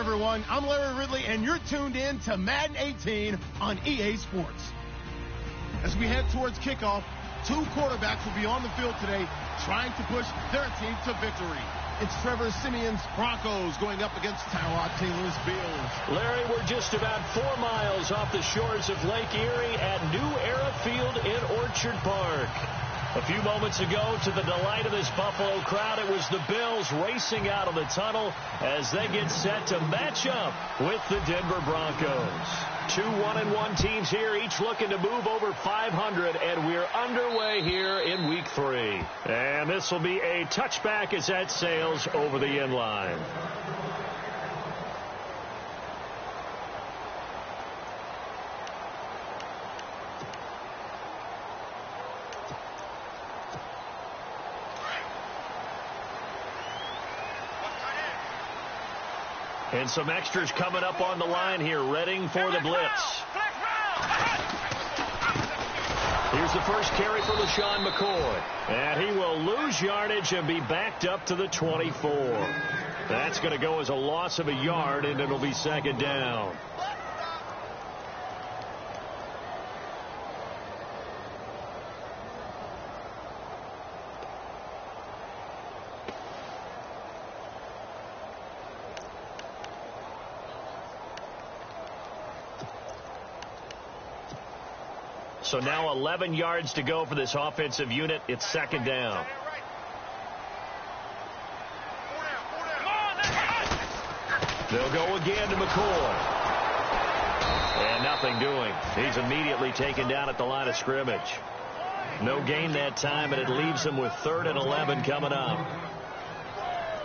everyone. I'm Larry Ridley, and you're tuned in to Madden 18 on EA Sports. As we head towards kickoff, two quarterbacks will be on the field today trying to push their team to victory. It's Trevor Siemian's Broncos going up against Tyrod Taylor's Bills. Larry, we're just about 4 miles off the shores of Lake Erie at New Era Field in Orchard Park. A few moments ago, to the delight of this Buffalo crowd, it was the Bills racing out of the tunnel as they get set to match up with the Denver Broncos. Two 1-1 teams here, each looking to move over 500, and we're underway here in Week 3. And this will be a touchback as that sails over the end line. And some extras coming up on the line here, readying for the blitz. Here's the first carry for LaShawn McCoy. And he will lose yardage and be backed up to the 24. That's going to go as a loss of a yard, and it'll be second down. So now 11 yards to go for this offensive unit. It's second down. They'll go again to McCoy. And nothing doing. He's immediately taken down at the line of scrimmage. No gain that time, and it leaves him with 3rd and 11 coming up.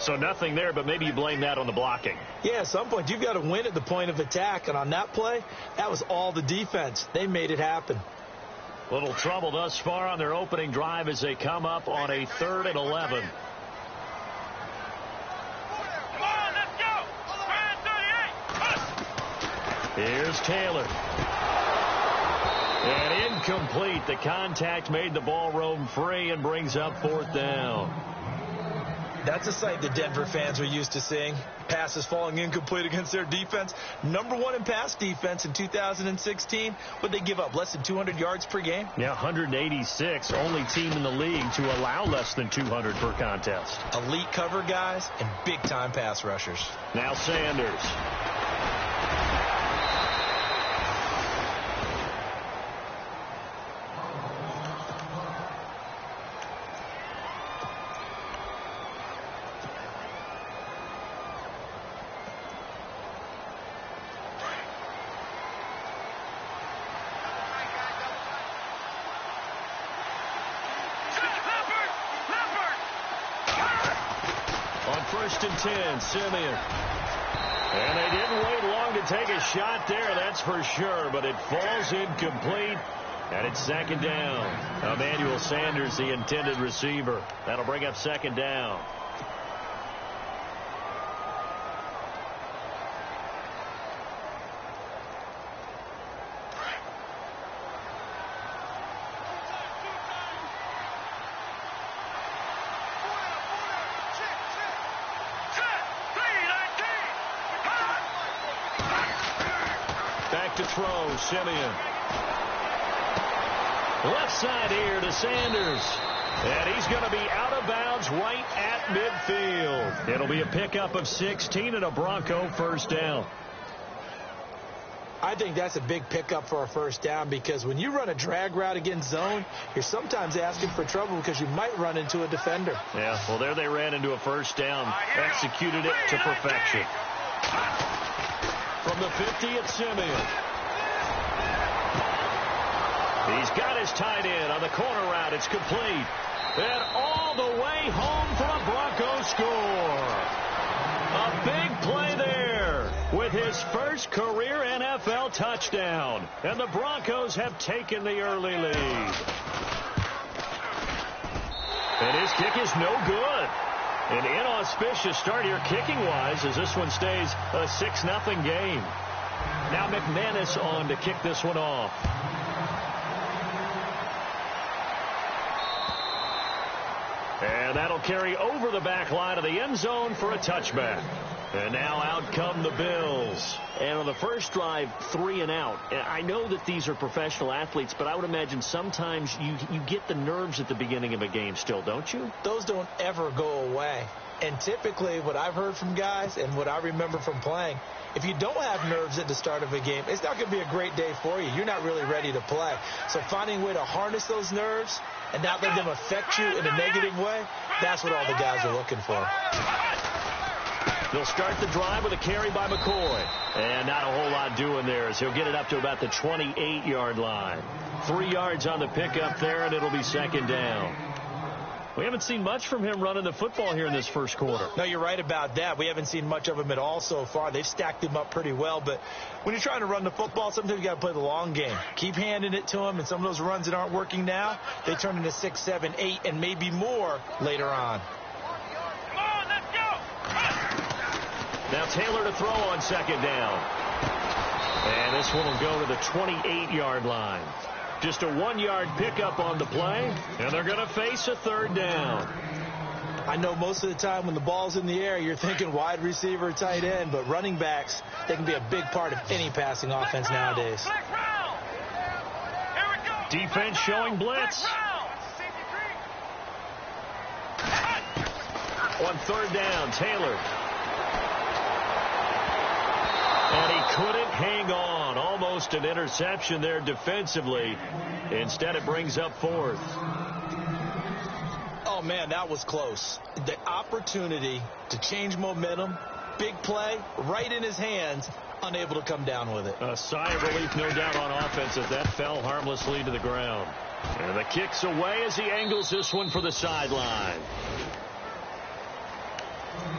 So nothing there, but maybe you blame that on the blocking. Yeah, at some point you've got to win at the point of attack, and on that play, that was all the defense. They made it happen. Little trouble thus far on their opening drive as they come up on a 3rd and 11. Come on, let's go. 38. Here's Taylor. And incomplete. The contact made the ball roam free and brings up 4th down. That's a sight the Denver fans are used to seeing. Passes falling incomplete against their defense. Number 1 in pass defense in 2016. But they give up less than 200 yards per game. Yeah, 186. Only team in the league to allow less than 200 per contest. Elite cover guys and big-time pass rushers. Now Sanders. On 1st and 10, Siemian. And they didn't wait long to take a shot there, that's for sure, but it falls incomplete, and it's second down. Emmanuel Sanders, the intended receiver. That'll bring up second down. Back to throw, Siemian. Left side here to Sanders. And he's going to be out of bounds right at midfield. It'll be a pickup of 16 and a Bronco first down. I think that's a big pickup for a first down because when you run a drag route against zone, you're sometimes asking for trouble because you might run into a defender. Yeah, well, there they ran into a first down. Executed it to perfection. From the 50, it's Siemian. He's got his tight end on the corner route. It's complete. And all the way home for a Bronco score. A big play there with his first career NFL touchdown. And the Broncos have taken the early lead. And his kick is no good. An inauspicious start here kicking-wise as this one stays a 6-0 game. Now McManus on to kick this one off. And that'll carry over the back line of the end zone for a touchback. And now out come the Bills. And on the first drive, 3 and out. And I know that these are professional athletes, but I would imagine sometimes you get the nerves at the beginning of a game still, don't you? Those don't ever go away. And typically what I've heard from guys and what I remember from playing, if you don't have nerves at the start of a game, it's not going to be a great day for you. You're not really ready to play. So finding a way to harness those nerves and not let them affect you in a negative way, that's what all the guys are looking for. They'll start the drive with a carry by McCoy. And not a whole lot doing there as he'll get it up to about the 28-yard line. 3 yards on the pickup there, and it'll be second down. We haven't seen much from him running the football here in this first quarter. No, you're right about that. We haven't seen much of him at all so far. They've stacked him up pretty well. But when you're trying to run the football, sometimes you got to play the long game. Keep handing it to him, and some of those runs that aren't working now, they turn into 6, 7, 8, and maybe more later on. Come on, let's go. Now Taylor to throw on second down. And this one will go to the 28-yard line. Just a 1-yard pickup on the play, and they're going to face a third down. I know most of the time when the ball's in the air, you're thinking wide receiver, tight end, but running backs, they can be a big part of any passing offense nowadays. Defense showing blitz. On third down, Taylor. And he couldn't hang on. Almost an interception there defensively. Instead, it brings up fourth. Oh, man, that was close. The opportunity to change momentum, big play, right in his hands, unable to come down with it. A sigh of relief, no doubt, on offense as that fell harmlessly to the ground. And the kick's away as he angles this one for the sideline.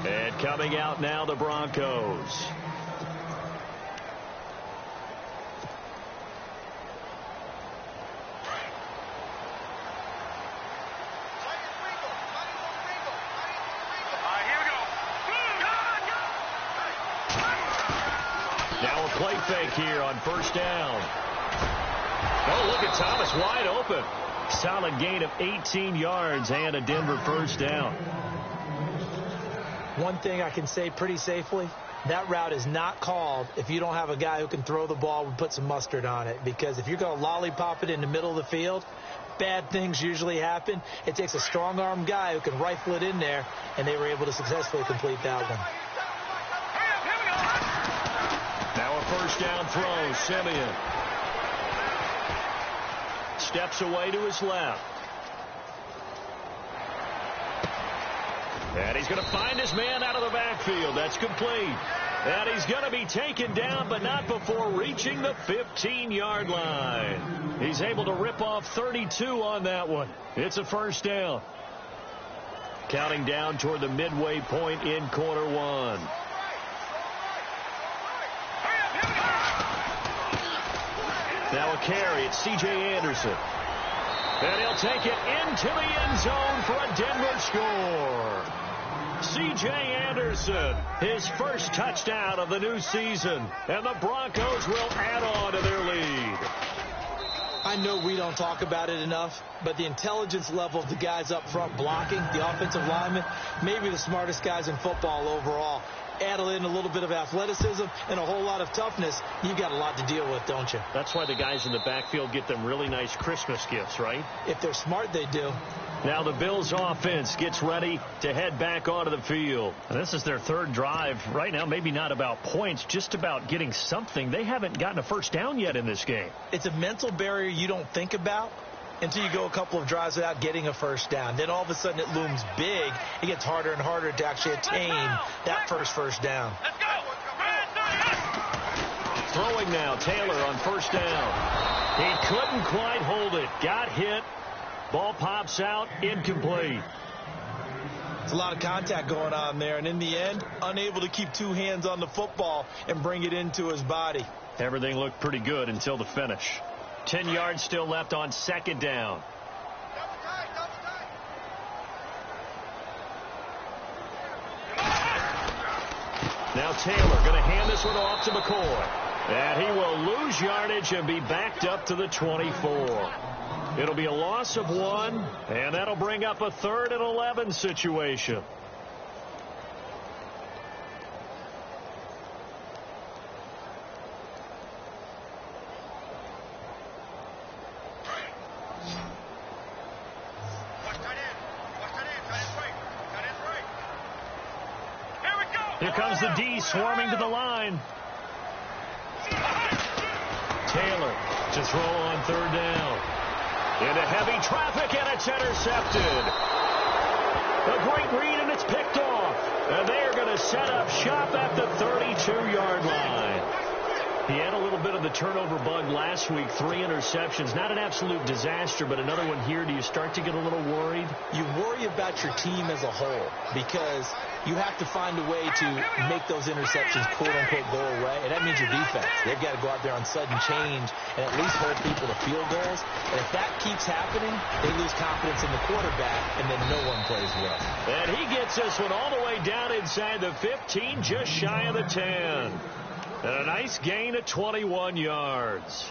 And coming out now, the Broncos. Now a play fake here on first down. Oh, look at Thomas wide open. Solid gain of 18 yards and a Denver first down. One thing I can say pretty safely, that route is not called if you don't have a guy who can throw the ball and put some mustard on it. Because if you're going to lollipop it in the middle of the field, bad things usually happen. It takes a strong-arm guy who can rifle it in there, and they were able to successfully complete that one. Now a first down throw, Simeon. Steps away to his left. And he's going to find his man out of the backfield. That's complete. And he's going to be taken down, but not before reaching the 15-yard line. He's able to rip off 32 on that one. It's a first down. Counting down toward the midway point in quarter one. Now a carry. It's C.J. Anderson. And he'll take it into the end zone for a Denver score. C.J. Anderson, his first touchdown of the new season. And the Broncos will add on to their lead. I know we don't talk about it enough, but the intelligence level of the guys up front blocking, the offensive linemen, maybe the smartest guys in football overall. Add in a little bit of athleticism and a whole lot of toughness, you've got a lot to deal with, don't you? That's why the guys in the backfield get them really nice Christmas gifts, right? If they're smart, they do. Now the Bills offense gets ready to head back onto the field. And this is their third drive. Right now, maybe not about points, just about getting something. They haven't gotten a first down yet in this game. It's a mental barrier you don't think about until you go a couple of drives without getting a first down. Then all of a sudden it looms big. It gets harder and harder to actually attain that first down. Let's go. Throwing now, Taylor on first down. He couldn't quite hold it. Got hit. Ball pops out, incomplete. It's a lot of contact going on there, and in the end, unable to keep two hands on the football and bring it into his body. Everything looked pretty good until the finish. 10 yards still left on second down. Now Taylor going to hand this one off to McCoy. And he will lose yardage and be backed up to the 24. It'll be a loss of 1, and that'll bring up a 3rd and 11 situation. Here comes the D swarming to the line. Taylor to throw on third down. Into heavy traffic, and it's intercepted. A great read, and it's picked off. And they are going to set up shop at the 32-yard line. He had a little bit of the turnover bug last week, 3 interceptions. Not an absolute disaster, but another one here. Do you start to get a little worried? You worry about your team as a whole because you have to find a way to make those interceptions, quote-unquote, go away. And that means your defense. They've got to go out there on sudden change and at least hold people to field goals. And if that keeps happening, they lose confidence in the quarterback, and then no one plays well. And he gets this one all the way down inside the 15, just shy of the 10. And a nice gain of 21 yards.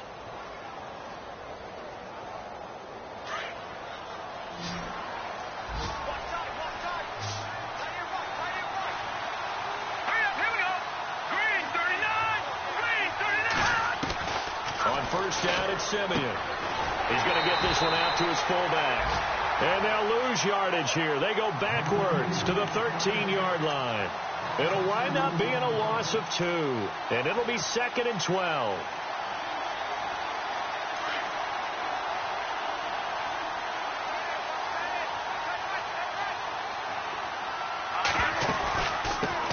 On first down, it's Simeon. He's going to get this one out to his fullback. And they'll lose yardage here. They go backwards to the 13-yard line. It'll wind up being a loss of 2. And it'll be 2nd and 12.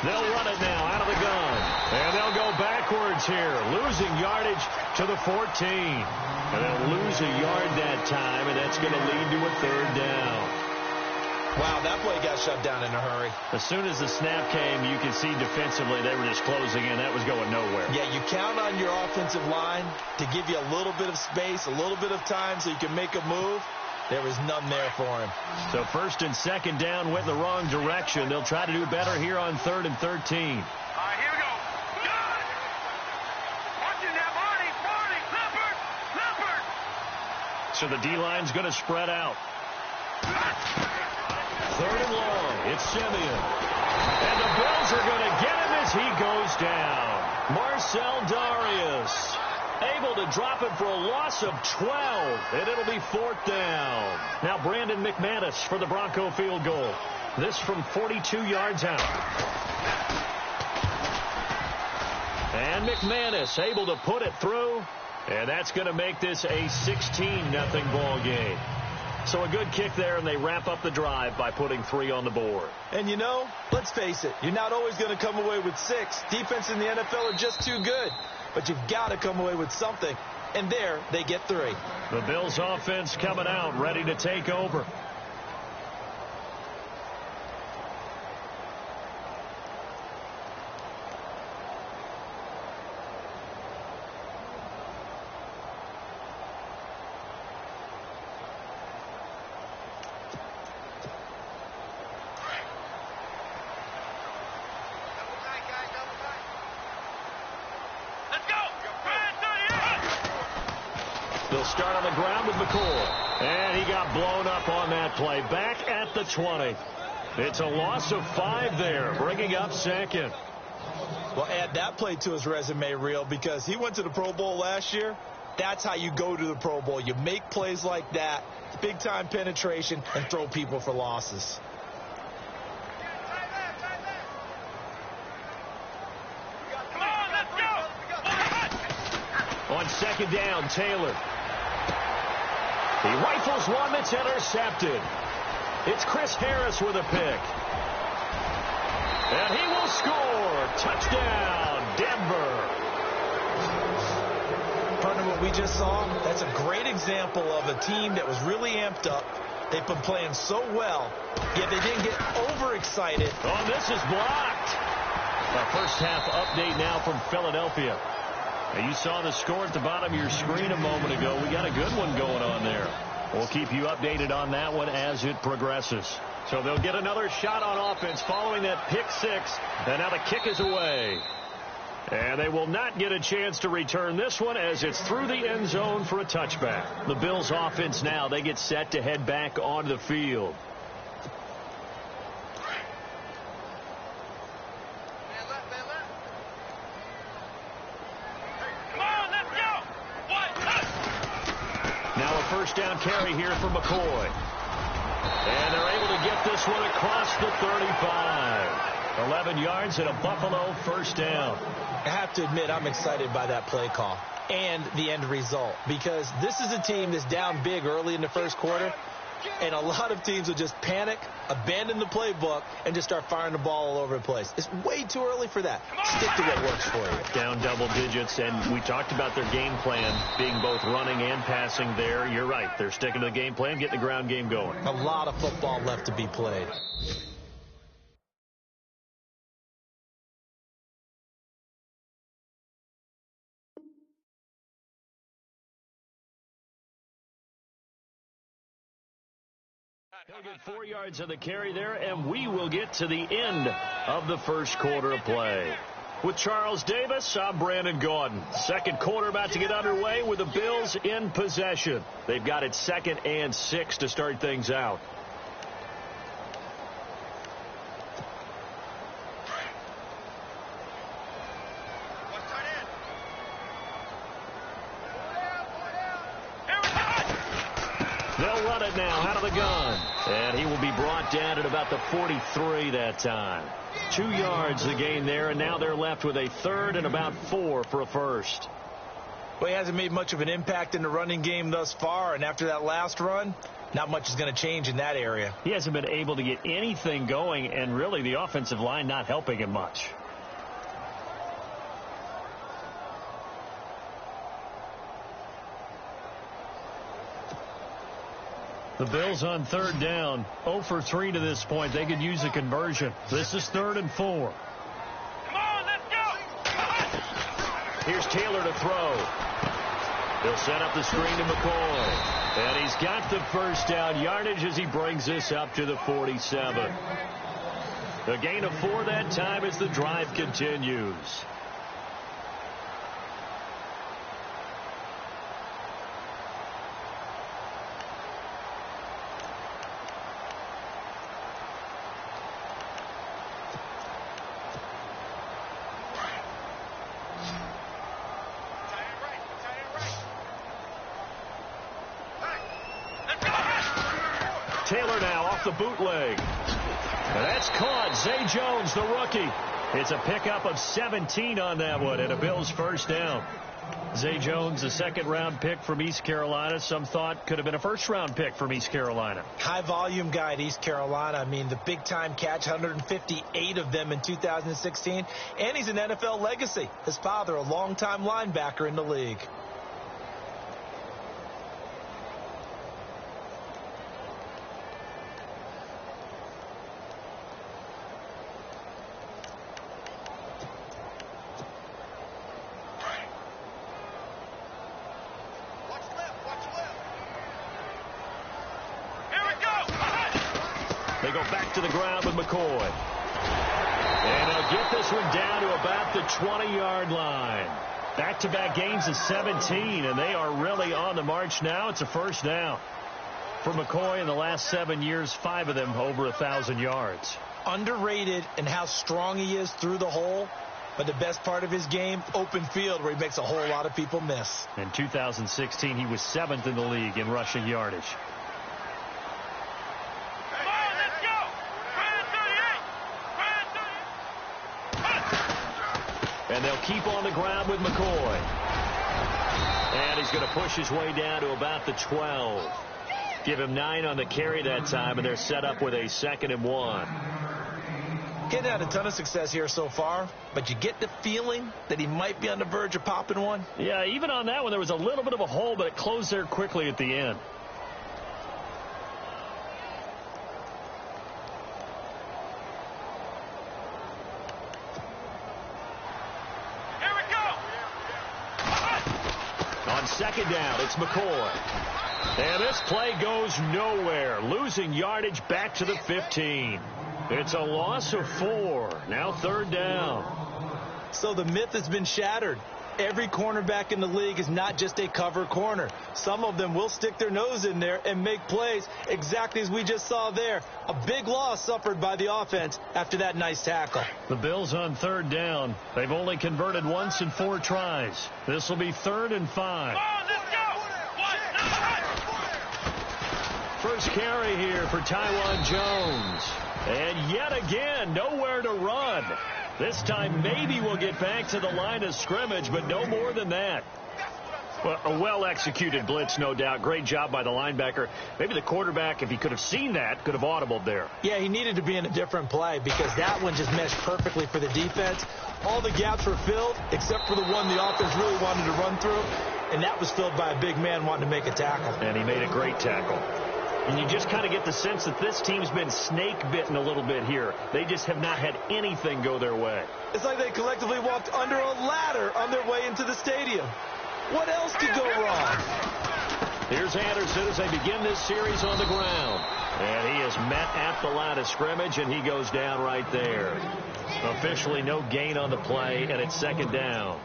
They'll run it now out of the gun. And they'll go backwards here, losing yardage to the 14. And they'll lose a yard that time, and that's going to lead to a 3rd down. Wow, that play got shut down in a hurry. As soon as the snap came, you could see defensively they were just closing in. That was going nowhere. Yeah, you count on your offensive line to give you a little bit of space, a little bit of time so you can make a move. There was none there for him. So 1st and 2nd down went the wrong direction. They'll try to do better here on 3rd and 13. All right, here we go. Good. Watching that, Marty, Leopard. So the D-line's going to spread out. 3rd and long. It's Simeon. And the Bills are going to get him as he goes down. Marcel Darius able to drop it for a loss of 12. And it'll be 4th down. Now Brandon McManus for the Bronco field goal. This from 42 yards out. And McManus able to put it through. And that's going to make this a 16-0 ball game. So a good kick there, and they wrap up the drive by putting 3 on the board. And, you know, let's face it, you're not always going to come away with 6. Defense in the NFL are just too good. But you've got to come away with something. And there, they get 3. The Bills offense coming out, ready to take over. They'll start on the ground with McCoy. And he got blown up on that play. Back at the 20. It's a loss of 5 there, bringing up 2nd. Well, add that play to his resume reel because he went to the Pro Bowl last year. That's how you go to the Pro Bowl. You make plays like that, big-time penetration, and throw people for losses. On 2nd down, Taylor. He rifles one that's intercepted. It's Chris Harris with a pick. And he will score. Touchdown, Denver. Partner, what we just saw, that's a great example of a team that was really amped up. They've been playing so well, yet they didn't get overexcited. Oh, this is blocked. Our first half update now from Philadelphia. Now, you saw the score at the bottom of your screen a moment ago. We got a good one going on there. We'll keep you updated on that one as it progresses. So they'll get another shot on offense following that pick 6. And now the kick is away. And they will not get a chance to return this one as it's through the end zone for a touchback. The Bills offense now, they get set to head back onto the field. Now a first down carry here for McCoy. And they're able to get this one across the 35. 11 yards and a Buffalo first down. I have to admit, I'm excited by that play call and the end result, because this is a team that's down big early in the first quarter, and a lot of teams will just panic, abandon the playbook, and just start firing the ball all over the place. It's way too early for that. Stick to what works for you. Down double digits, and we talked about their game plan being both running and passing there. You're right. They're sticking to the game plan, getting the ground game going. A lot of football left to be played. He'll get 4 yards on the carry there, and we will get to the end of the first quarter of play. With Charles Davis, I'm Brandon Gaudin. Second quarter about to get underway with the Bills in possession. They've got it 2nd and 6 to start things out. They'll run it now out of the gun. And he will be brought down at about the 43 that time. 2 yards the gain there, and now they're left with a 3rd and about 4 for a first. Well, he hasn't made much of an impact in the running game thus far, and after that last run, not much is going to change in that area. He hasn't been able to get anything going, and really the offensive line not helping him much. The Bills on 3rd down, 0 for 3 to this point. They could use a conversion. This is 3rd and 4. Come on, let's go! Here's Taylor to throw. He'll set up the screen to McCoy. And he's got the first down yardage as he brings this up to the 47. A gain of 4 that time as the drive continues. Taylor now off the bootleg. And that's caught. Zay Jones, the rookie. It's a pickup of 17 on that one and a Bills first down. Zay Jones, a 2nd-round pick from East Carolina. Some thought could have been a 1st-round pick from East Carolina. High-volume guy at East Carolina. I mean, the big-time catch, 158 of them in 2016. And he's an NFL legacy. His father, a longtime linebacker in the league. They go back to the ground with McCoy. And they'll get this one down to about the 20-yard line. Back-to-back gains of 17, and they are really on the march now. It's a first down. For McCoy in the last 7 years, 5 of them over 1,000 yards. Underrated in how strong he is through the hole. But the best part of his game, open field, where he makes a whole lot of people miss. In 2016, he was 7th in the league in rushing yardage. And they'll keep on the ground with McCoy. And he's going to push his way down to about the 12. Give him 9 on the carry that time, and they're set up with a 2nd and 1. He had a ton of success here so far, but you get the feeling that he might be on the verge of popping one. Yeah, even on that one, there was a little bit of a hole, but it closed there quickly at the end. On 2nd down, it's McCoy. And this play goes nowhere, losing yardage back to the 15. It's a loss of 4. Now 3rd down. So the myth has been shattered. Every cornerback in the league is not just a cover corner. Some of them will stick their nose in there and make plays exactly as we just saw there. A big loss suffered by the offense after that nice tackle. The Bills on 3rd down. They've only converted once in 4 tries. This will be 3rd and 5. First carry here for Taiwan Jones. And yet again, nowhere to run. This time maybe we'll get back to the line of scrimmage, but no more than that. Well, a well-executed blitz, no doubt. Great job by the linebacker. Maybe the quarterback, if he could have seen that, could have audibled there. Yeah, he needed to be in a different play because that one just meshed perfectly for the defense. All the gaps were filled except for the one the offense really wanted to run through, and that was filled by a big man wanting to make a tackle. And he made a great tackle. And you just kind of get the sense that this team's been snake-bitten a little bit here. They just have not had anything go their way. It's like they collectively walked under a ladder on their way into the stadium. What else could go wrong? Here's Anderson as they begin this series on the ground. And he is met at the line of scrimmage, and he goes down right there. Officially no gain on the play, and it's second down.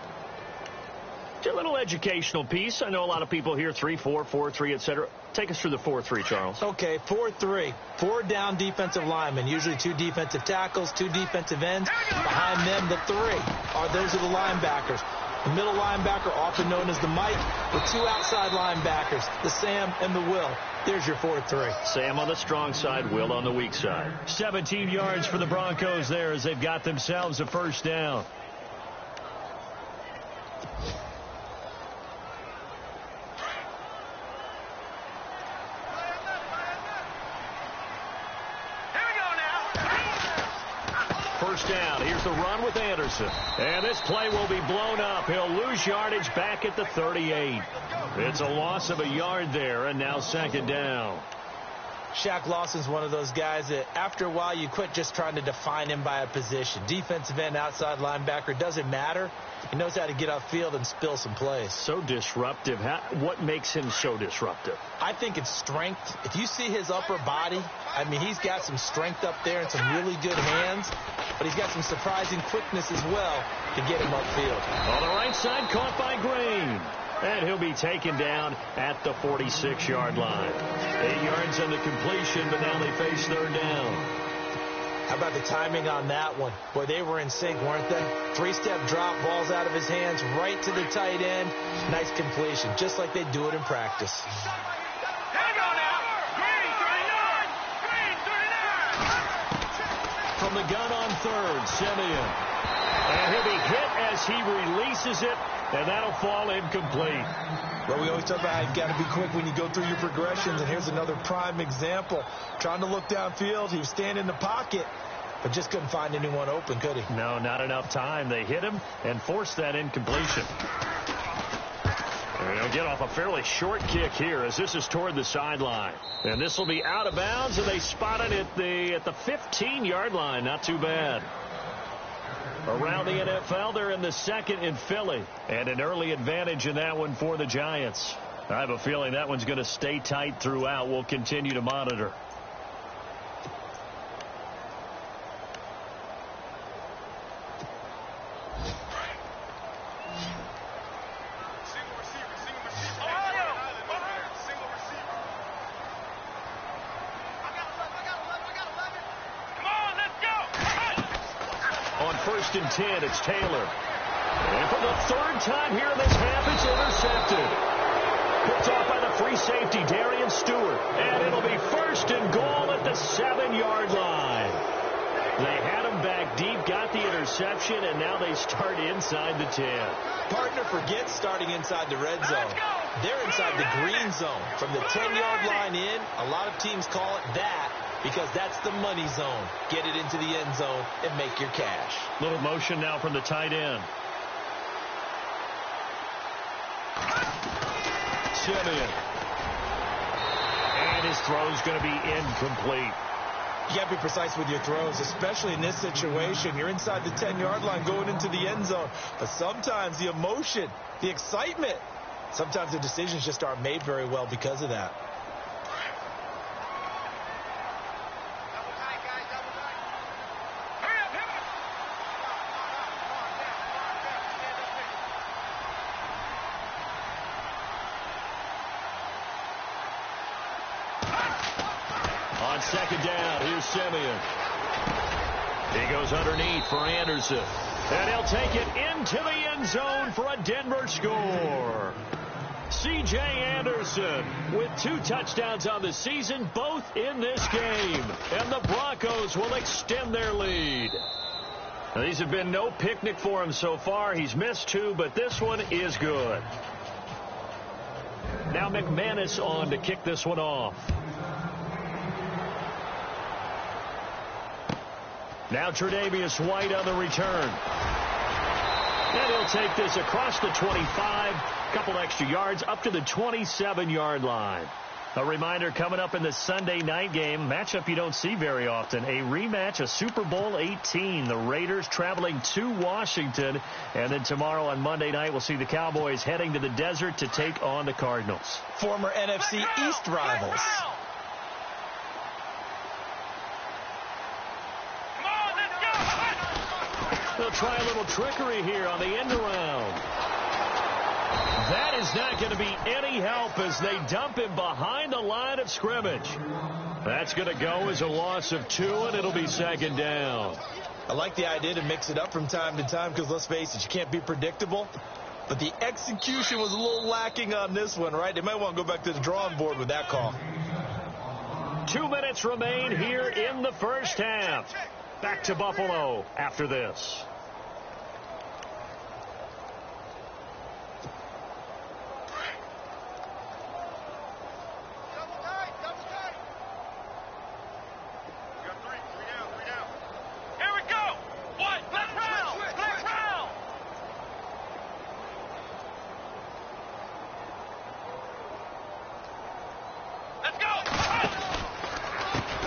A little educational piece. I know a lot of people hear 3-4, 4-3, etc. Take us through the 4-3, Charles. Okay, 4-3. 4 down defensive linemen, usually 2 defensive tackles, 2 defensive ends. Behind them, the 3 those are the linebackers. The middle linebacker, often known as the Mike, with 2 outside linebackers, the Sam and the Will. There's your 4-3. Sam on the strong side, Will on the weak side. 17 yards for the Broncos there as they've got themselves a first down. First down. Here's the run with Anderson. And this play will be blown up. He'll lose yardage back at the 38. It's a loss of a yard there, and now second down. Shaq Lawson's one of those guys that after a while you quit just trying to define him by a position. Defensive end, outside linebacker, doesn't matter. He knows how to get upfield and spill some plays. So disruptive. What makes him so disruptive? I think it's strength. If you see his upper body, I mean, he's got some strength up there and some really good hands, but he's got some surprising quickness as well to get him upfield. On the right side, caught by Green. And he'll be taken down at the 46-yard line. 8 yards on the completion, but now they face third down. How about the timing on that one? Boy, they were in sync, weren't they? 3-step drop, balls out of his hands, right to the tight end. Nice completion, just like they do it in practice. From the gun on third, Simeon. And he'll be hit as he releases it, and that'll fall incomplete. Well, we always talk about how you've got to be quick when you go through your progressions, and here's another prime example. Trying to look downfield, he was standing in the pocket, but just couldn't find anyone open, could he? No, not enough time. They hit him and forced that incompletion. And he'll get off a fairly short kick here as this is toward the sideline. And this will be out of bounds, and they spot it at the 15-yard line. Not too bad. Around the NFL, they're in the second in Philly. And an early advantage in that one for the Giants. I have a feeling that one's going to stay tight throughout. We'll continue to monitor. First and 10, it's Taylor. And for the third time here in this half, it's intercepted. Picked off by the free safety, Darian Stewart. And it'll be first and goal at the 7-yard line. They had him back deep, got the interception, and now they start inside the 10. Partner forgets starting inside the red zone. They're inside the green zone. From the 10-yard line in, a lot of teams call it that, because that's the money zone. Get it into the end zone and make your cash. Little motion now from the tight end. Simeon. And his throw's going to be incomplete. You got to be precise with your throws, especially in this situation. You're inside the 10-yard line going into the end zone. But sometimes the emotion, the excitement, sometimes the decisions just aren't made very well because of that. On second down, here's Simeon. He goes underneath for Anderson. And he'll take it into the end zone for a Denver score. C.J. Anderson with 2 touchdowns on the season, both in this game. And the Broncos will extend their lead. Now, these have been no picnic for him so far. He's missed 2, but this one is good. Now McManus on to kick this one off. Now Tre'Davious White on the return. And he'll take this across the 25, couple extra yards up to the 27-yard line. A reminder coming up in the Sunday night game, matchup you don't see very often, a rematch of Super Bowl 18. The Raiders traveling to Washington. And then tomorrow on Monday night, we'll see the Cowboys heading to the desert to take on the Cardinals. Former NFC East rivals. They'll try a little trickery here on the end around. That is not going to be any help as they dump him behind the line of scrimmage. That's going to go as a loss of 2, and it'll be second down. I like the idea to mix it up from time to time because, let's face it, you can't be predictable. But the execution was a little lacking on this one, right? They might want to go back to the drawing board with that call. 2 minutes remain here in the first half. Back to Buffalo after this.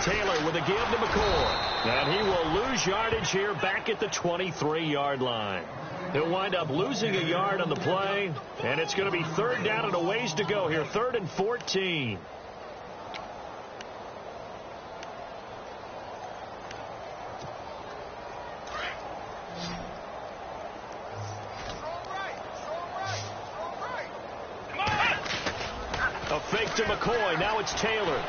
Taylor with a give to McCoy. And he will lose yardage here back at the 23-yard line. He'll wind up losing a yard on the play. And it's going to be third down and a ways to go here. 3rd and 14. A fake to McCoy. Now it's Taylor.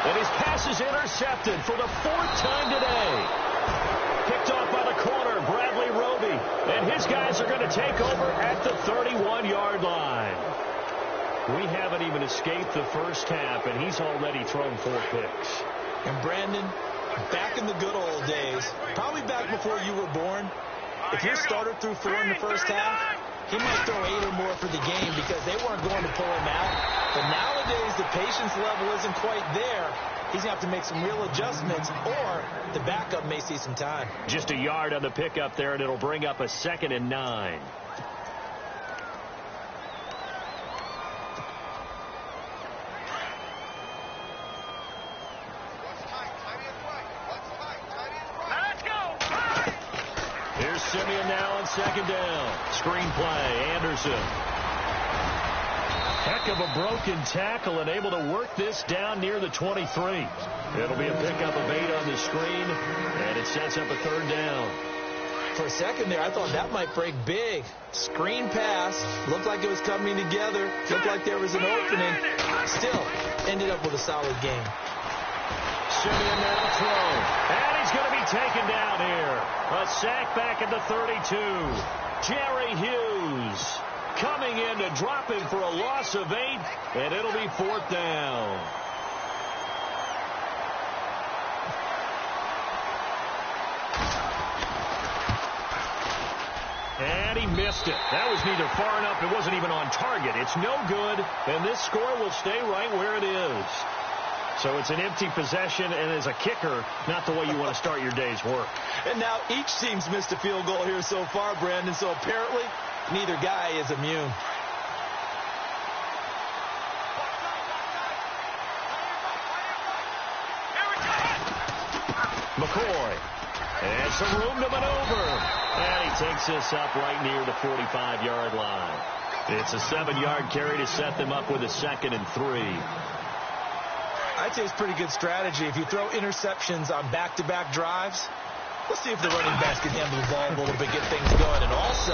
And his pass is intercepted for the 4th time today. Picked off by the corner, Bradley Roby. And his guys are going to take over at the 31-yard line. We haven't even escaped the first half, and he's already thrown 4 picks. And Brandon, back in the good old days, probably back before you were born, if your starter threw 4 in the first half, he might throw 8 or more for the game because they weren't going to pull him out. But nowadays, the patience level isn't quite there. He's going to have to make some real adjustments, or the backup may see some time. Just a yard on the pickup there, and it'll bring up a 2nd and 9. Here's Simeon now on 2nd down. Screen play, Anderson. Heck of a broken tackle and able to work this down near the 23. It'll be a pickup of 8 on the screen, and it sets up a 3rd down. For a second there, I thought that might break big. Screen pass. Looked like it was coming together. Looked like there was an opening. Still, ended up with a solid game. Simeon now thrown. And he's going to be taken down here. A sack back at the 32. Jerry Hughes coming in to drop him for a loss of 8, and it'll be 4th down. And he missed it. That was neither far enough. It wasn't even on target. It's no good, and this score will stay right where it is. So it's an empty possession, and as a kicker, not the way you want to start your day's work. And now each team's missed a field goal here so far, Brandon, so apparently neither guy is immune. McCoy. And some room to maneuver. And he takes this up right near the 45-yard line. It's a 7-yard carry to set them up with a 2nd and 3. I'd say it's pretty good strategy. If you throw interceptions on back-to-back drives, let's see if the running backs can handle the ball a little bit, get things going. And also,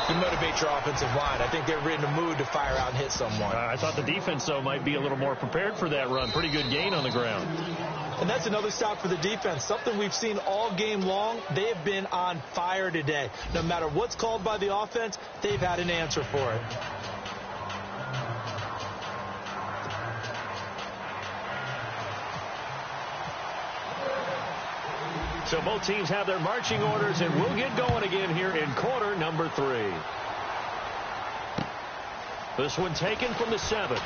you motivate your offensive line. I think they're in a mood to fire out and hit someone. I thought the defense, though, might be a little more prepared for that run. Pretty good gain on the ground. And that's another stop for the defense. Something we've seen all game long. They have been on fire today. No matter what's called by the offense, they've had an answer for it. So both teams have their marching orders, and we'll get going again here in quarter number 3. This one taken from the 7.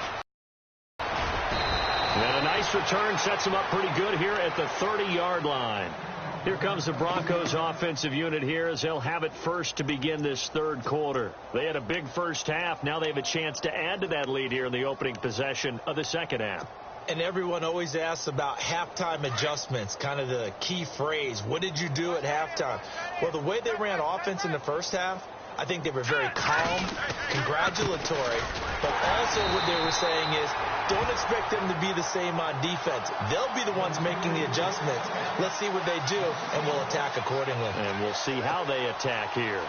And a nice return sets them up pretty good here at the 30-yard line. Here comes the Broncos offensive unit here as they'll have it first to begin this third quarter. They had a big first half. Now they have a chance to add to that lead here in the opening possession of the second half. And everyone always asks about halftime adjustments, kind of the key phrase. What did you do at halftime? Well, the way they ran offense in the first half, I think they were very calm, congratulatory, but also what they were saying is don't expect them to be the same on defense. They'll be the ones making the adjustments. Let's see what they do, and we'll attack accordingly. And we'll see how they attack here. A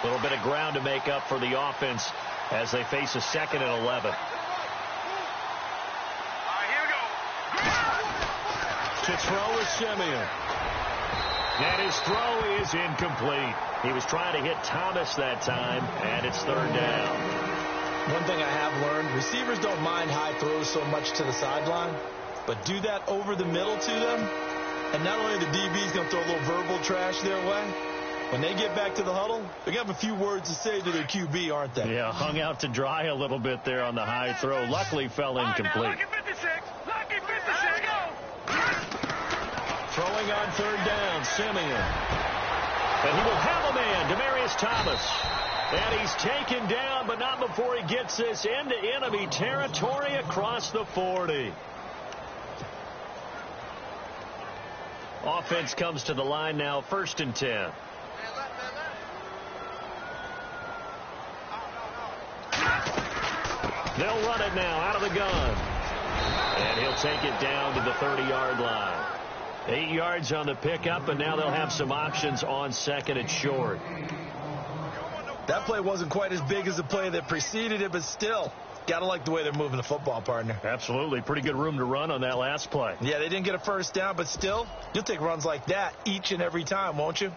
little bit of ground to make up for the offense as they face a 2nd and 11. To throw is Simeon. And his throw is incomplete. He was trying to hit Thomas that time, and it's third down. One thing I have learned, receivers don't mind high throws so much to the sideline, but do that over the middle to them, and not only the DB's going to throw a little verbal trash their way, when they get back to the huddle, they're going to have a few words to say to their QB, aren't they? Yeah, hung out to dry a little bit there on the high throw. Luckily fell incomplete. Lucky 56. Lucky 56. Throwing on third down, Simeon. And he will have a man, Demaryius Thomas. And he's taken down, but not before he gets this into enemy territory across the 40. Offense comes to the line now, 1st and 10. They'll run it now out of the gun. And he'll take it down to the 30-yard line. 8 yards on the pickup, and now they'll have some options on 2nd and short. That play wasn't quite as big as the play that preceded it, but still, got to like the way they're moving the football, partner. Absolutely. Pretty good room to run on that last play. Yeah, they didn't get a first down, but still, you'll take runs like that each and every time, won't you?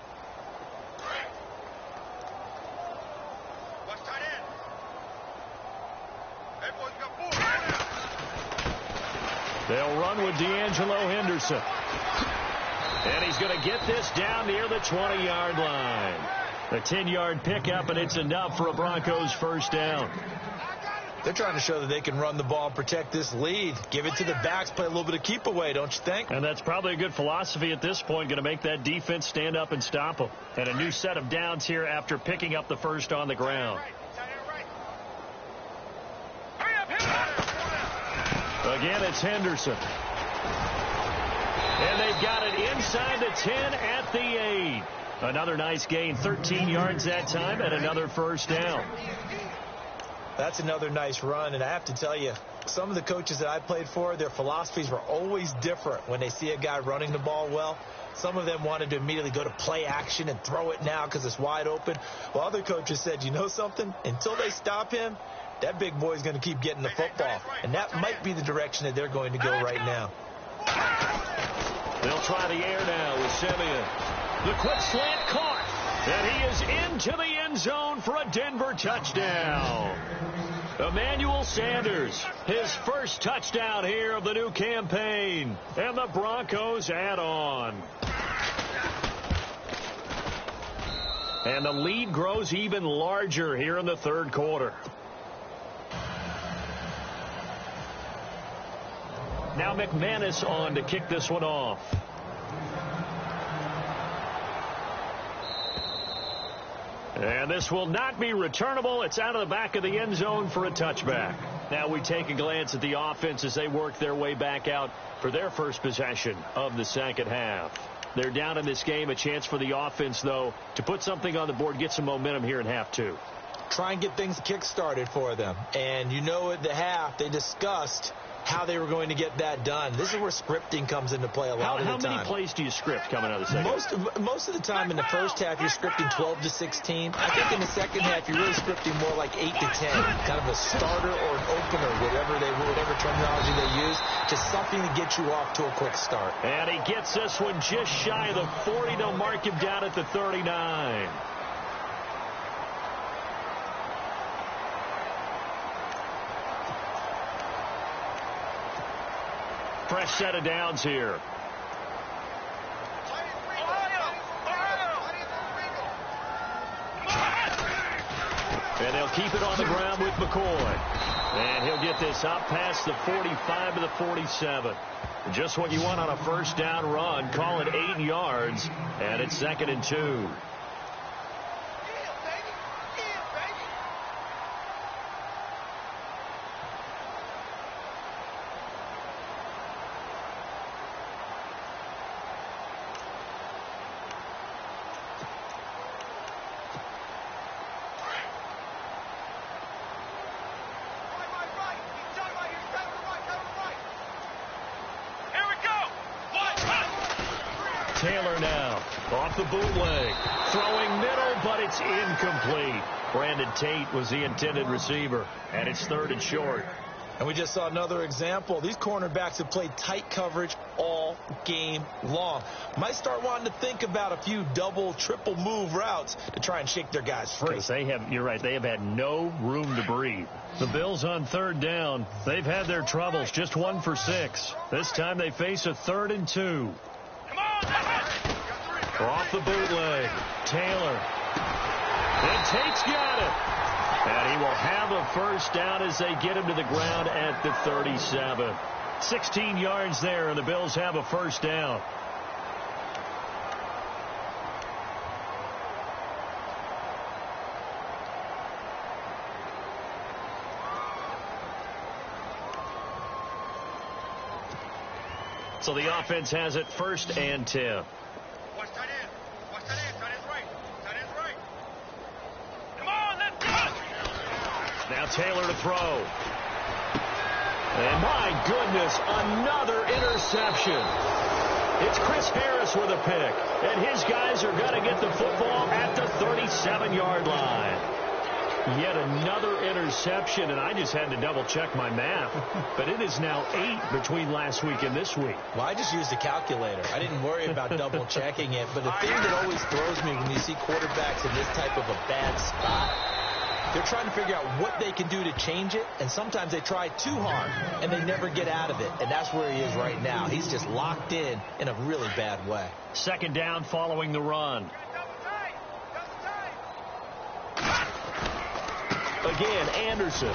They'll run with D'Angelo Henderson. And he's going to get this down near the 20-yard line. A 10-yard pickup, and it's enough for a Broncos first down. They're trying to show that they can run the ball, protect this lead. Give it to the backs, play a little bit of keep away, don't you think? And that's probably a good philosophy at this point, going to make that defense stand up and stop them. And a new set of downs here after picking up the first on the ground. Again, it's Henderson. And they've got it inside the 10 at the 8. Another nice gain, 13 yards that time, and another first down. That's another nice run, and I have to tell you, some of the coaches that I played for, their philosophies were always different when they see a guy running the ball well. Some of them wanted to immediately go to play action and throw it now because it's wide open. While other coaches said, you know something? Until they stop him, that big boy is going to keep getting the football. And that might be the direction that they're going to go right now. They'll try the air now with Simeon. The quick slant caught. And he is into the end zone for a Denver touchdown. Emmanuel Sanders, his first touchdown here of the new campaign. And the Broncos add on. And the lead grows even larger here in the third quarter. Now McManus on to kick this one off. And this will not be returnable. It's out of the back of the end zone for a touchback. Now we take a glance at the offense as they work their way back out for their first possession of the second half. They're down in this game. A chance for the offense, though, to put something on the board, get some momentum here in half two. Try and get things kick-started for them. And you know at the half they discussed how they were going to get that done. This is where scripting comes into play a lot of the time. How many plays do you script coming out of the second half? Most of the time in the first half, you're scripting 12 to 16. I think in the second half, you're really scripting more like 8 to 10. Kind of a starter or an opener, whatever terminology they use, just something to get you off to a quick start. And he gets this one just shy of the 40. They'll mark him down at the 39. Fresh set of downs here. And they'll keep it on the ground with McCoy. And he'll get this up past the 45 to the 47. Just what you want on a first down run. Call it 8 yards. And it's 2nd and 2. Taylor now off the bootleg, throwing middle, but it's incomplete. Brandon Tate was the intended receiver, and it's 3rd and short. And we just saw another example. These cornerbacks have played tight coverage all game long. Might start wanting to think about a few double, triple move routes to try and shake their guys free. You're right, they have had no room to breathe. The Bills on 3rd down. They've had their troubles, just 1 for 6. This time they face a 3rd and 2. Off the bootleg, Taylor. And Tate's got it. And he will have a first down as they get him to the ground at the 37. 16 yards there, and the Bills have a first down. So the offense has it 1st and 10. Watch tight end. Watch tight end. Tight end's right. Tight end's right. Come on, let's go. Now Taylor to throw. And my goodness, another interception. It's Chris Harris with a pick. And his guys are going to get the football at the 37-yard line. Yet another interception, and I just had to double-check my math. But it is now 8 between last week and this week. Well, I just used a calculator. I didn't worry about double-checking it. But the thing that always throws me when you see quarterbacks in this type of a bad spot, they're trying to figure out what they can do to change it, and sometimes they try too hard, and they never get out of it. And that's where he is right now. He's just locked in a really bad way. 2nd down following the run. Again, Anderson.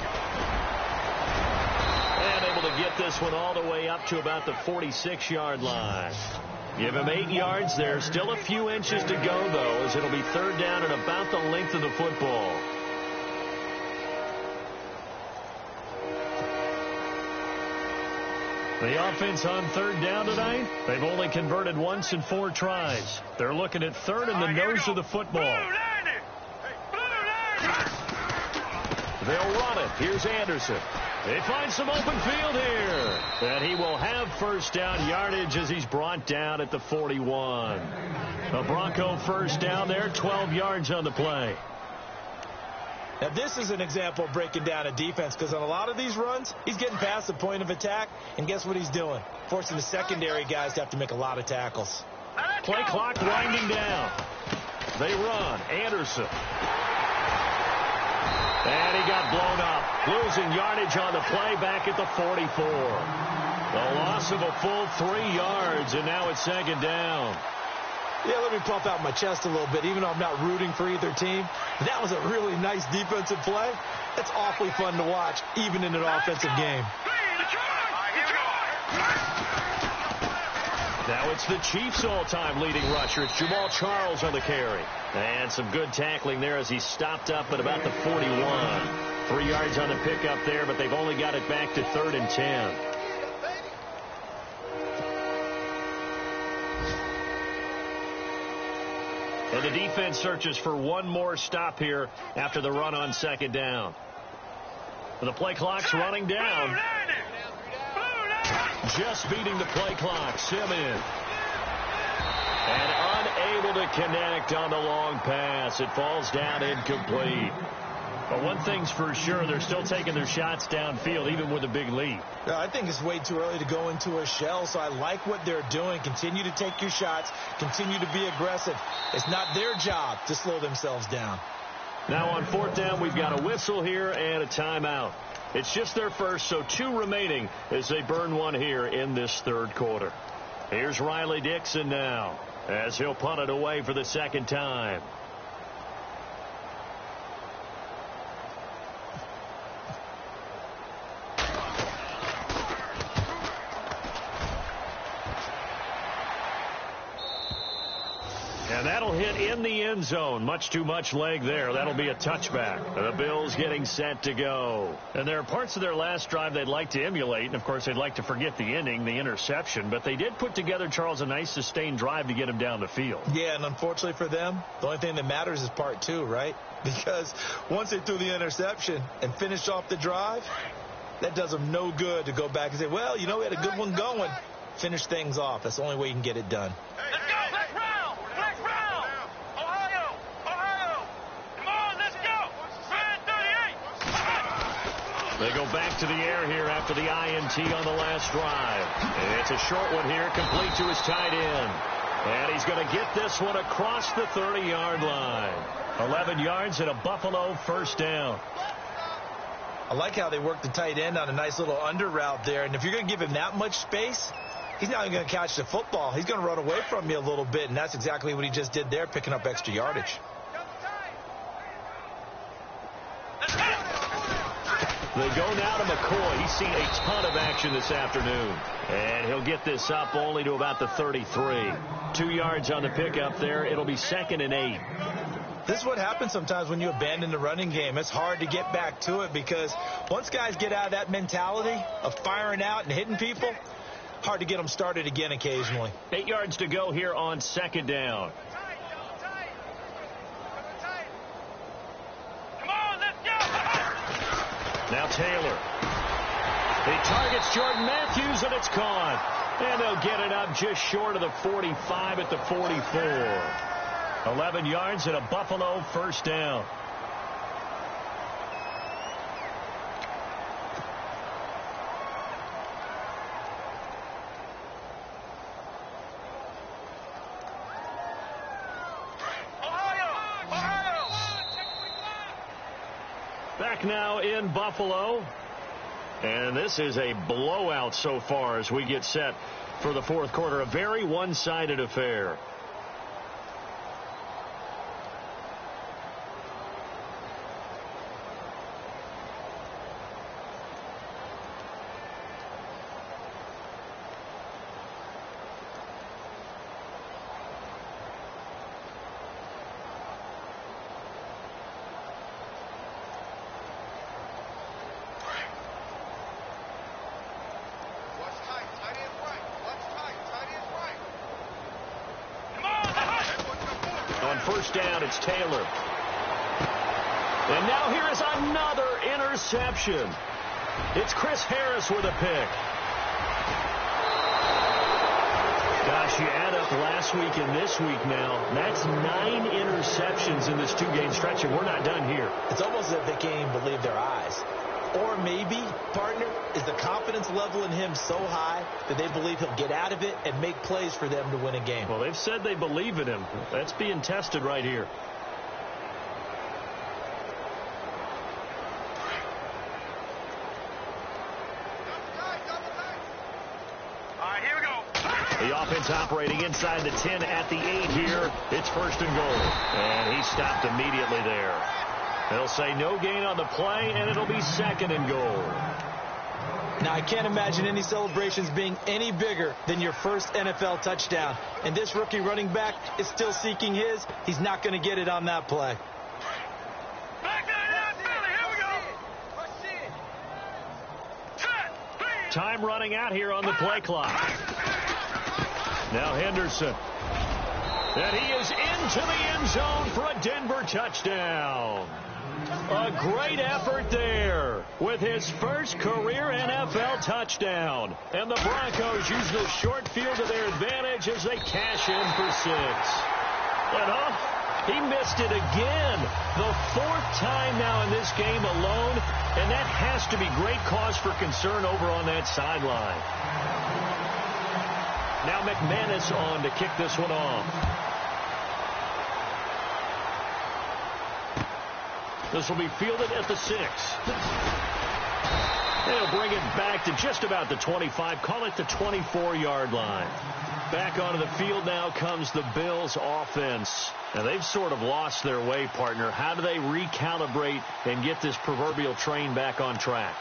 And able to get this one all the way up to about the 46-yard line. Give him 8 yards there. Still a few inches to go, though, as it'll be 3rd down and about the length of the football. The offense on 3rd down tonight, they've only converted once in 4 tries. They're looking at 3rd in the nose of the football. They'll run it. Here's Anderson. They find some open field here. And he will have first down yardage as he's brought down at the 41. A Bronco first down there, 12 yards on the play. Now, this is an example of breaking down a defense, because on a lot of these runs, he's getting past the point of attack, and guess what he's doing? Forcing the secondary guys to have to make a lot of tackles. Play clock winding down. They run. Anderson. And he got blown up. Losing yardage on the play back at the 44. The loss of a full 3 yards, and now it's 2nd down. Yeah, let me puff out my chest a little bit, even though I'm not rooting for either team. That was a really nice defensive play. It's awfully fun to watch, even in an offensive game. Now it's the Chiefs' all-time leading rusher. It's Jamal Charles on the carry. And some good tackling there as he stopped up at about the 41. 3 yards on the pickup there, but they've only got it back to 3rd and 10. And the defense searches for one more stop here after the run on 2nd down. The play clock's running down. Just beating the play clock. Simmons. And unable to connect on the long pass. It falls down incomplete. But one thing's for sure, they're still taking their shots downfield, even with a big lead. No, I think it's way too early to go into a shell, so I like what they're doing. Continue to take your shots. Continue to be aggressive. It's not their job to slow themselves down. Now on 4th down, we've got a whistle here and a timeout. It's just their first, so 2 remaining as they burn one here in this 3rd quarter. Here's Riley Dixon now as he'll punt it away for the 2nd time. that'll hit in the end zone. Much too much leg there. That'll be a touchback. The Bills getting set to go. And there are parts of their last drive they'd like to emulate. And, of course, they'd like to forget the ending, the interception. But they did put together, Charles, a nice sustained drive to get him down the field. Yeah, and unfortunately for them, the only thing that matters is part two, right? Because once they threw the interception and finished off the drive, that does them no good to go back and say, well, you know, we had a good one going. Finish things off. That's the only way you can get it done. Let's go. Let's round. Let's round. Ohio. Ohio. Come on, let's go. Red 38. They go back to the air here after the INT on the last drive. And it's a short one here, complete to his tight end. And he's going to get this one across the 30-yard line. 11 yards and a Buffalo first down. I like how they work the tight end on a nice little under route there. And if you're going to give him that much space, he's not even going to catch the football. He's going to run away from you a little bit, and that's exactly what he just did there, picking up extra yardage. They go now to McCoy. He's seen a ton of action this afternoon. And he'll get this up only to about the 33. 2 yards on the pickup there. It'll be 2nd and 8. This is what happens sometimes when you abandon the running game. It's hard to get back to it because once guys get out of that mentality of firing out and hitting people, hard to get them started again occasionally. 8 yards to go here on 2nd down. Come on, let's go. Now Taylor. He targets Jordan Matthews, and it's caught. And they'll get it up just short of the 45 at the 44. 11 yards and a Buffalo first down. Ohio. Back now in Buffalo. And this is a blowout so far as we get set for the fourth quarter. A very one-sided affair. First down, it's Taylor. And now here is another interception. It's Chris Harris with a pick. Gosh, you add up last week and this week now. That's 9 interceptions in this 2-game stretch, and we're not done here. It's almost as if they can't even believe their eyes. Or maybe, partner, is the confidence level in him so high that they believe he'll get out of it and make plays for them to win a game. Well, they've said they believe in him. That's being tested right here. All right, here we go. The offense operating inside the 10 at the 8 here. It's 1st and goal. And he stopped immediately there. They'll say no gain on the play, and it'll be 2nd and goal. Now, I can't imagine any celebrations being any bigger than your first NFL touchdown. And this rookie running back is still seeking his. He's not going to get it on that play. Here we go. Time running out here on the play clock. Now Henderson. And he is into the end zone for a Denver touchdown. A great effort there with his first career NFL touchdown. And the Broncos use the short field to their advantage as they cash in for 6. And he missed it again. The 4th time now in this game alone. And that has to be great cause for concern over on that sideline. Now McManus on to kick this one off. This will be fielded at the 6. They'll bring it back to just about the 25. Call it the 24-yard line. Back onto the field now comes the Bills offense. Now they've sort of lost their way, partner. How do they recalibrate and get this proverbial train back on track?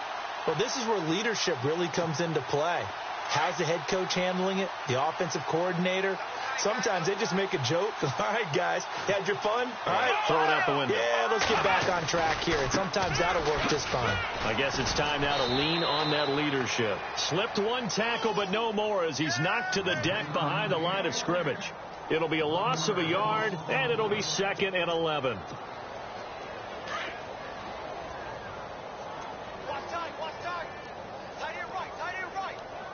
Well, this is where leadership really comes into play. How's the head coach handling it? The offensive coordinator? Sometimes they just make a joke. All right, guys, you had your fun? All right. Throw it out the window. Yeah, let's get back on track here. And sometimes that'll work just fine. I guess it's time now to lean on that leadership. Slipped one tackle, but no more as he's knocked to the deck behind the line of scrimmage. It'll be a loss of a yard, and it'll be 2nd and 11.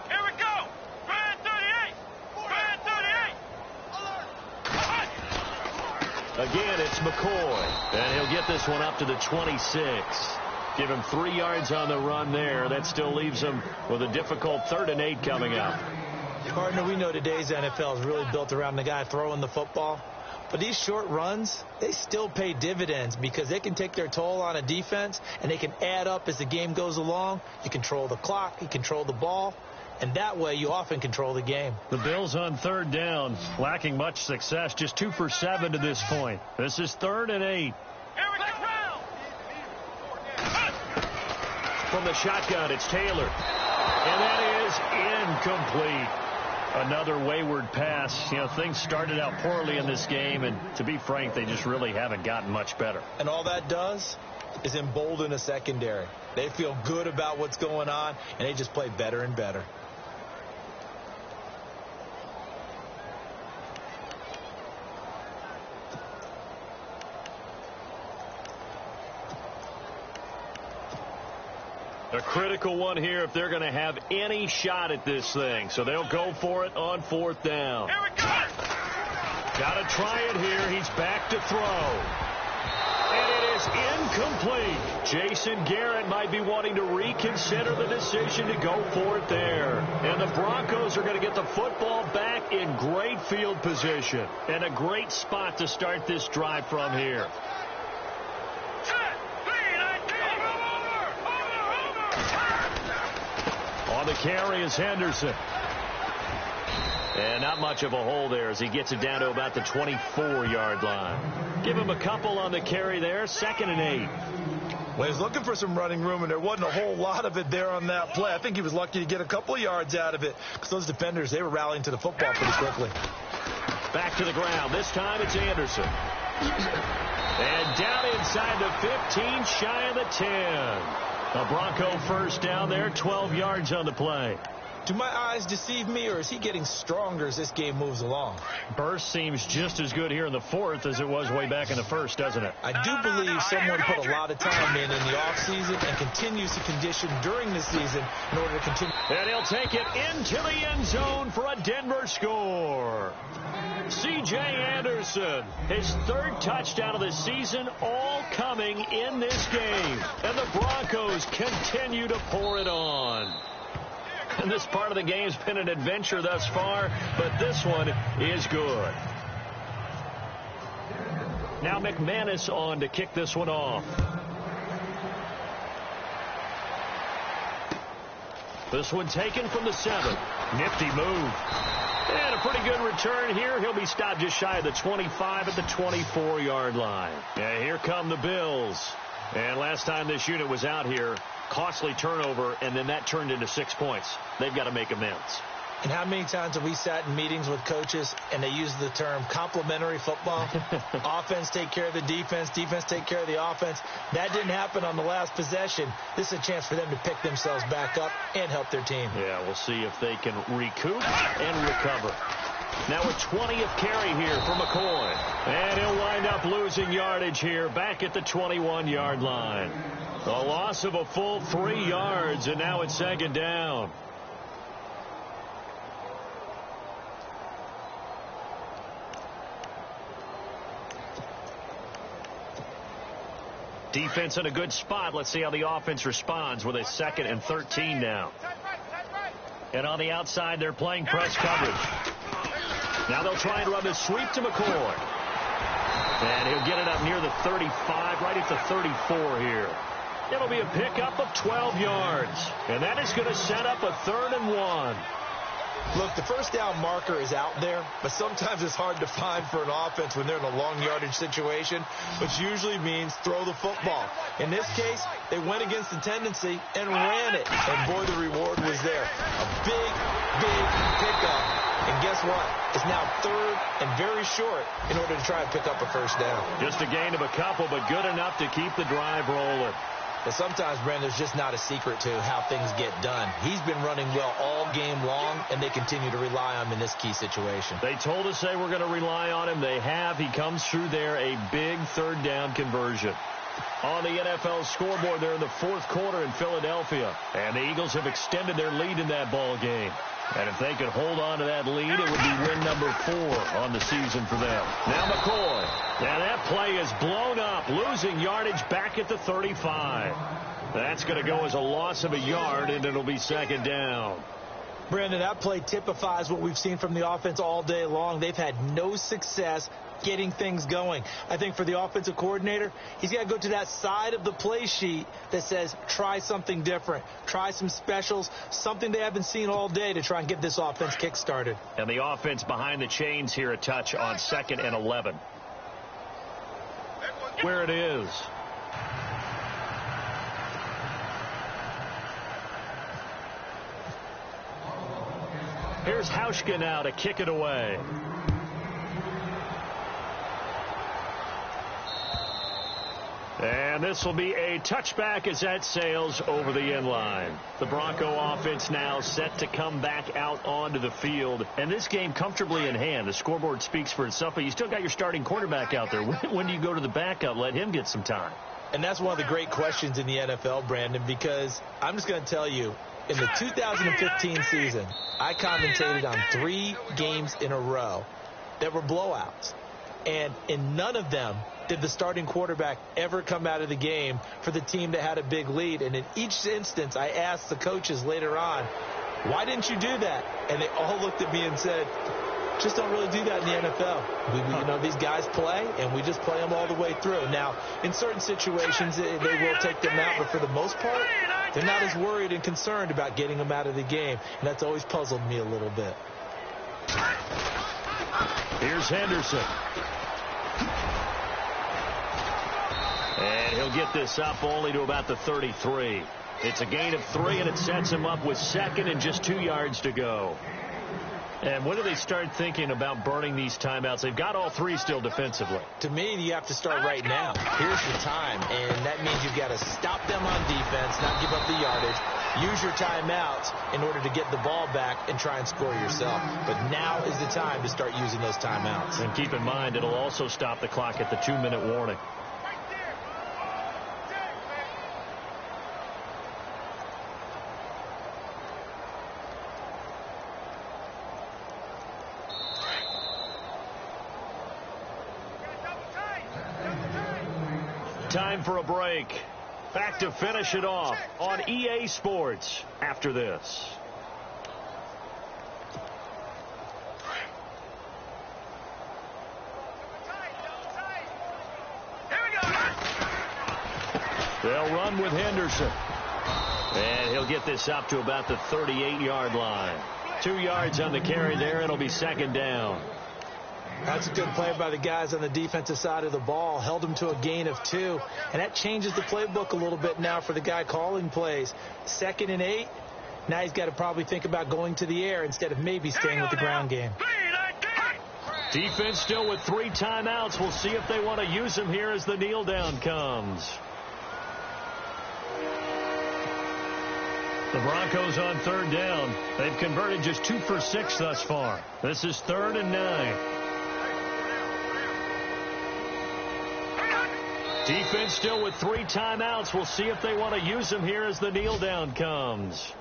Here we go. Brand 38. Brand 38. Again, it's McCoy, and he'll get this one up to the 26. Give him 3 yards on the run there. That still leaves him with a difficult 3rd and 8 coming up. Partner, we know today's NFL is really built around the guy throwing the football. But these short runs, they still pay dividends because they can take their toll on a defense, and they can add up as the game goes along. You control the clock, you control the ball, and that way you often control the game. The Bills on 3rd down, lacking much success, just 2 for 7 to this point. This is 3rd and 8. Here we go. From the shotgun, it's Taylor. And that is incomplete. Another wayward pass. You know, things started out poorly in this game, and to be frank, they just really haven't gotten much better. And all that does is embolden a secondary. They feel good about what's going on, and they just play better and better. A critical one here if they're going to have any shot at this thing. So they'll go for it on 4th down. Here we go. Got to try it here. He's back to throw. And it is incomplete. Jason Garrett might be wanting to reconsider the decision to go for it there. And the Broncos are going to get the football back in great field position. And a great spot to start this drive from here. On the carry is Henderson. And not much of a hole there as he gets it down to about the 24-yard line. Give him a couple on the carry there. 2nd and 8. Well, he's looking for some running room, and there wasn't a whole lot of it there on that play. I think he was lucky to get a couple of yards out of it because those defenders, they were rallying to the football pretty quickly. Back to the ground. This time it's Anderson. And down inside the 15, shy of the 10. A Bronco 1st down there, 12 yards on the play. Do my eyes deceive me, or is he getting stronger as this game moves along? Burst seems just as good here in the 4th as it was way back in the 1st, doesn't it? I do believe someone put a lot of time in the offseason and continues to condition during the season in order to continue. And he'll take it into the end zone for a Denver score. C.J. Anderson, his 3rd touchdown of the season, all coming in this game. And the Broncos continue to pour it on. And this part of the game's been an adventure thus far, but this one is good. Now McManus on to kick this one off. This one taken from the 7. Nifty move. And a pretty good return here. He'll be stopped just shy of the 25 at the 24-yard line. Yeah, here come the Bills. And last time this unit was out here, costly turnover, and then that turned into 6 points. They've got to make amends. And how many times have we sat in meetings with coaches and they use the term complementary football? Offense take care of the defense, defense take care of the offense. That didn't happen on the last possession. This is a chance for them to pick themselves back up and help their team. Yeah, we'll see if they can recoup and recover. Now a 20th carry here for McCoy. And he'll wind up losing yardage here back at the 21-yard line. A loss of a full 3 yards, and now it's 2nd down. Defense in a good spot. Let's see how the offense responds with a 2nd and 13 now. And on the outside, they're playing press coverage. Now they'll try and run this sweep to McCoy. And he'll get it up near the 35, right at the 34 here. It'll be a pickup of 12 yards. And that is going to set up a 3rd and 1. Look, the first down marker is out there, but sometimes it's hard to find for an offense when they're in a long yardage situation, which usually means throw the football. In this case, they went against the tendency and ran it. And boy, the reward was there. A big, big pickup. And guess what? It's now third and very short in order to try and pick up a first down. Just a gain of a couple, but good enough to keep the drive rolling. And sometimes, Brandon, there's just not a secret to how things get done. He's been running well all game long, and they continue to rely on him in this key situation. They told us they were going to rely on him. They have. He comes through there, a big third down conversion. On the NFL scoreboard, they're in the fourth quarter in Philadelphia. And the Eagles have extended their lead in that ball game. And if they could hold on to that lead, it would be win number 4 on the season for them. Now McCoy. Now that play is blown up, losing yardage back at the 35. That's going to go as a loss of a yard, and it'll be second down. Brandon, that play typifies what we've seen from the offense all day long. They've had no success getting things going. I think for the offensive coordinator, he's got to go to that side of the play sheet that says try something different, try some specials, something they haven't seen all day to try and get this offense kick-started. And the offense behind the chains here, a touch on 2nd and 11. Where it is. Here's Hauschka now to kick it away. And this will be a touchback as that sails over the end line. The Bronco offense now set to come back out onto the field. And this game comfortably in hand. The scoreboard speaks for itself, but you still got your starting quarterback out there. When do you go to the backup? Let him get some time. And that's one of the great questions in the NFL, Brandon, because I'm just going to tell you, in the 2015 season, I commentated on 3 games in a row that were blowouts. And in none of them did the starting quarterback ever come out of the game for the team that had a big lead. And in each instance, I asked the coaches later on, why didn't you do that? And they all looked at me and said, just don't really do that in the NFL. You know, these guys play, and we just play them all the way through. Now, in certain situations, they will take them out, but for the most part, they're not as worried and concerned about getting them out of the game. And that's always puzzled me a little bit. Here's Henderson. And he'll get this up only to about the 33. It's a gain of 3, and it sets him up with 2nd and just 2 yards to go. And when do they start thinking about burning these timeouts? They've got all 3 still defensively. To me, you have to start right now. Here's your time, and that means you've got to stop them on defense, not give up the yardage, use your timeouts in order to get the ball back and try and score yourself. But now is the time to start using those timeouts. And keep in mind, it'll also stop the clock at the 2-minute warning. Time for a break. Back to finish it off on EA Sports after this. They'll run with Henderson. And he'll get this up to about the 38-yard line. 2 yards on the carry there. It'll be second down. That's a good play by the guys on the defensive side of the ball. Held them to a gain of 2. And that changes the playbook a little bit now for the guy calling plays. 2nd and 8. Now he's got to probably think about going to the air instead of maybe staying with the ground game. Defense still with 3 timeouts. We'll see if they want to use them here as the kneel down comes. The Broncos on 3rd down. They've converted just 2 for 6 thus far. This is 3rd and 9. Defense still with 3 timeouts. We'll see if they want to use them here as the kneel down comes.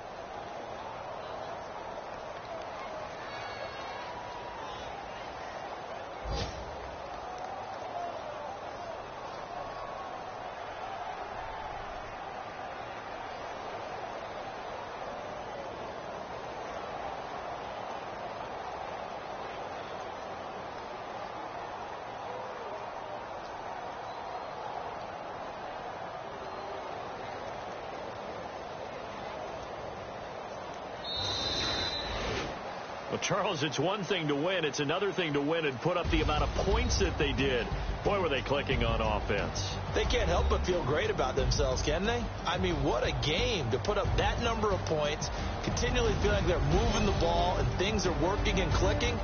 Well, Charles, it's one thing to win. It's another thing to win and put up the amount of points that they did. Boy, were they clicking on offense. They can't help but feel great about themselves, can they? I mean, what a game to put up that number of points, continually feel like they're moving the ball and things are working and clicking.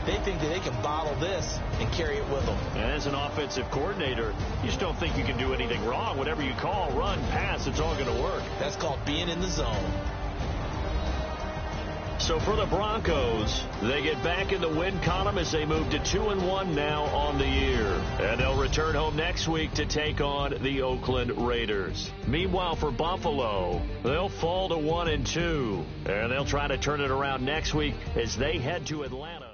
They think that they can bottle this and carry it with them. And as an offensive coordinator, you just don't think you can do anything wrong. Whatever you call, run, pass, it's all going to work. That's called being in the zone. So for the Broncos, they get back in the win column as they move to 2-1 now on the year. And they'll return home next week to take on the Oakland Raiders. Meanwhile, for Buffalo, they'll fall to 1-2. And they'll try to turn it around next week as they head to Atlanta.